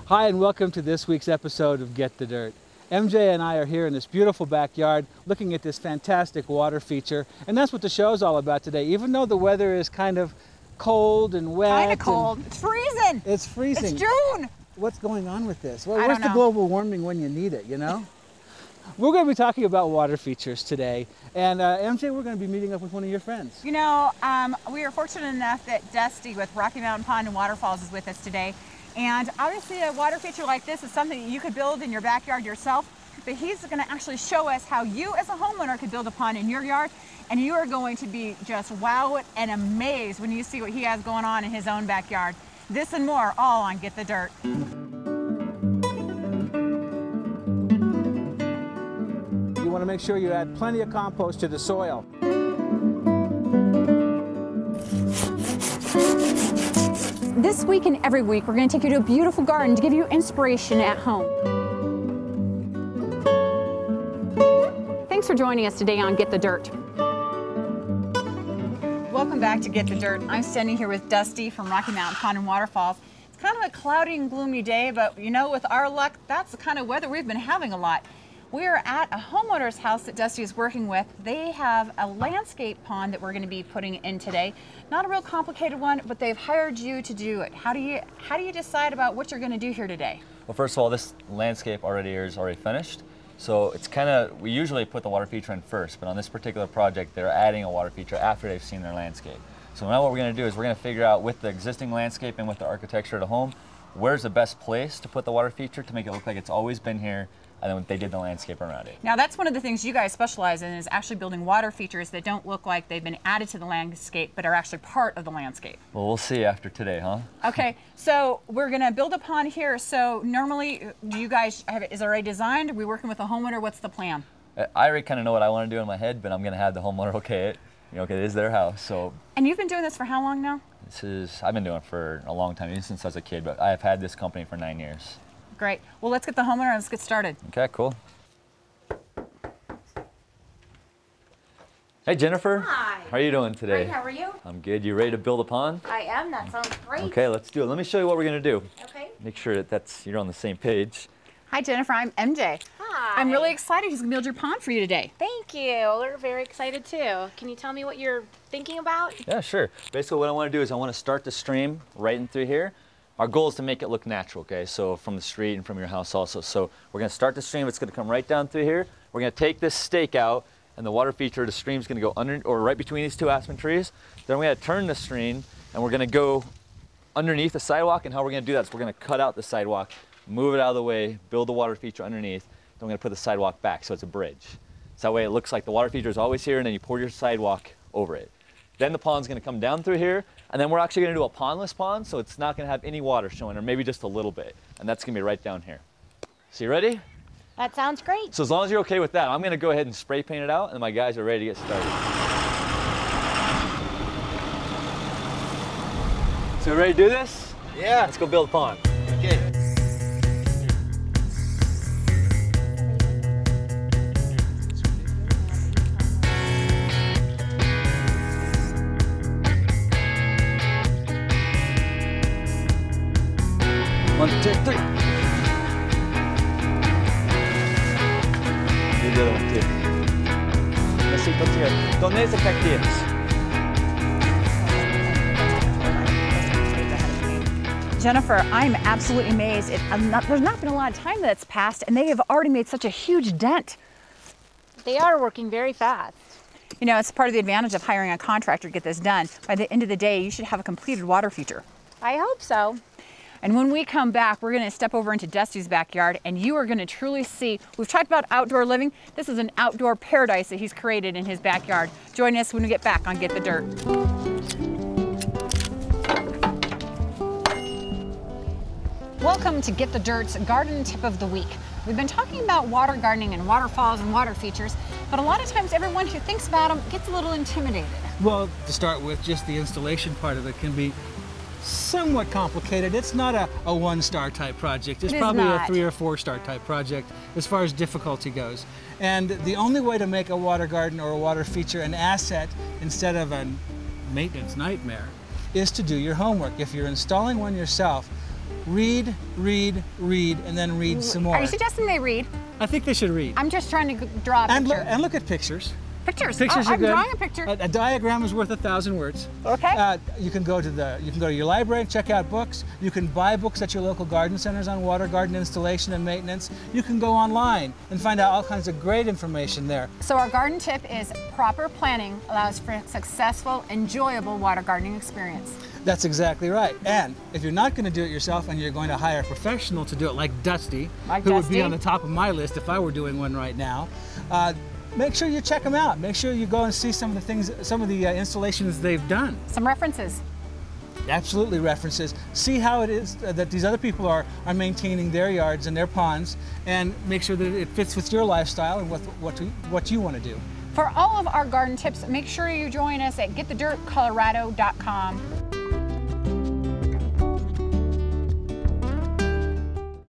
Hi, and welcome to this week's episode of Get the Dirt. MJ and I are here in this beautiful backyard looking at this fantastic water feature, and that's what the show's all about today. Even though the weather is kind of cold and wet. Kind of cold. It's freezing. It's freezing. It's June. What's going on with this? Well, where's the global warming when you need it, you know? We're going to be talking about water features today, and MJ, we're going to be meeting up with one of your friends. You know, we are fortunate enough that Dusty with Rocky Mountain Pond and Waterfalls is with us today. And obviously a water feature like this is something that you could build in your backyard yourself, but he's going to actually show us how you as a homeowner could build a pond in your yard, and you are going to be just wowed and amazed when you see what he has going on in his own backyard. This and more, all on Get the Dirt. You want to make sure you add plenty of compost to the soil. This week and every week, we're going to take you to a beautiful garden to give you inspiration at home. Thanks for joining us today on Get the Dirt. Welcome back to Get the Dirt. I'm standing here with Dusty from Rocky Mountain Pond and Waterfalls. It's kind of a cloudy and gloomy day, but you know, with our luck, that's the kind of weather we've been having a lot. We are at a homeowner's house that Dusty is working with. They have a landscape pond that we're going to be putting in today. Not a real complicated one, but they've hired you to do it. How do you decide about what you're going to do here today? Well, first of all, this landscape is already finished. So it's kind of, we usually put the water feature in first, but on this particular project, they're adding a water feature after they've seen their landscape. So now what we're going to do is we're going to figure out with the existing landscape and with the architecture of the home, where's the best place to put the water feature to make it look like it's always been here, and then they did the landscape around it. Now that's one of the things you guys specialize in, is actually building water features that don't look like they've been added to the landscape, but are actually part of the landscape. Well, we'll see after today, huh? Okay, so we're gonna build a pond here. So normally, do you guys have it, is it already designed? Are we working with a homeowner? What's the plan? I already kind of know what I want to do in my head, but I'm gonna have the homeowner okay it. You know, okay, it is their house, so. And you've been doing this for how long now? I've been doing it for a long time, even since I was a kid, but I've had this company for 9 years. Great, well let's get the homeowner and let's get started. Okay, cool. Hey Jennifer. Hi. How are you doing today? Great, how are you? I'm good. You ready to build a pond? I am, that sounds great. Okay, let's do it. Let me show you what we're gonna do. Okay. Make sure that you're on the same page. Hi Jennifer, I'm MJ. Hi. I'm really excited he's gonna build your pond for you today. Thank you. We're very excited too. Can you tell me what you're thinking about? Yeah, sure. Basically what I wanna do is I wanna start the stream right in through here. Our goal is to make it look natural, okay? So from the street and from your house also. So we're gonna start the stream, it's gonna come right down through here. We're gonna take this stake out, and the water feature, the stream's gonna go under, or right between these two aspen trees. Then we're gonna turn the stream, and we're gonna go underneath the sidewalk, and how we're gonna do that is we're gonna cut out the sidewalk, move it out of the way, build the water feature underneath, then we're gonna put the sidewalk back so it's a bridge. So that way it looks like the water feature is always here, and then you pour your sidewalk over it. Then the pond's gonna come down through here, and then we're actually gonna do a pondless pond, so it's not gonna have any water showing, or maybe just a little bit. And that's gonna be right down here. So you ready? That sounds great. So as long as you're okay with that, I'm gonna go ahead and spray paint it out, and my guys are ready to get started. So ready to do this? Yeah. Let's go build a pond. Okay. One, two, three. Do the other one too. Necesito tirar. ¿Dónde es efectivos? Jennifer, I'm absolutely amazed. There's not been a lot of time that's passed, and they have already made such a huge dent. They are working very fast. You know, it's part of the advantage of hiring a contractor to get this done. By the end of the day, you should have a completed water feature. I hope so. And when we come back, we're gonna step over into Dusty's backyard, and you are gonna truly see, we've talked about outdoor living. This is an outdoor paradise that he's created in his backyard. Join us when we get back on Get the Dirt. Welcome to Get the Dirt's Garden Tip of the Week. We've been talking about water gardening and waterfalls and water features, but a lot of times everyone who thinks about them gets a little intimidated. Well, to start with, just the installation part of it can be somewhat complicated. It's not a one-star type project. It's probably a 3- or 4-star type project as far as difficulty goes. And the only way to make a water garden or a water feature an asset instead of a maintenance nightmare is to do your homework. If you're installing one yourself, read, read, read, and then read some more. Are you suggesting they read? I think they should read. I'm just trying to draw a picture. And look at pictures. Pictures. Pictures Oh, are I'm good. drawing a picture. A diagram is worth 1,000 words. Okay. You can go to your library and check out books. You can buy books at your local garden centers on water garden installation and maintenance. You can go online and find out all kinds of great information there. So our garden tip is proper planning allows for a successful, enjoyable water gardening experience. That's exactly right. And if you're not going to do it yourself and you're going to hire a professional to do it like Dusty, who would be on the top of my list if I were doing one right now, make sure you check them out. Make sure you go and see some of the things, some of the installations they've done. Some references. Absolutely references. See how it is that these other people are maintaining their yards and their ponds, and make sure that it fits with your lifestyle and with what you want to do. For all of our garden tips, make sure you join us at getthedirtcolorado.com.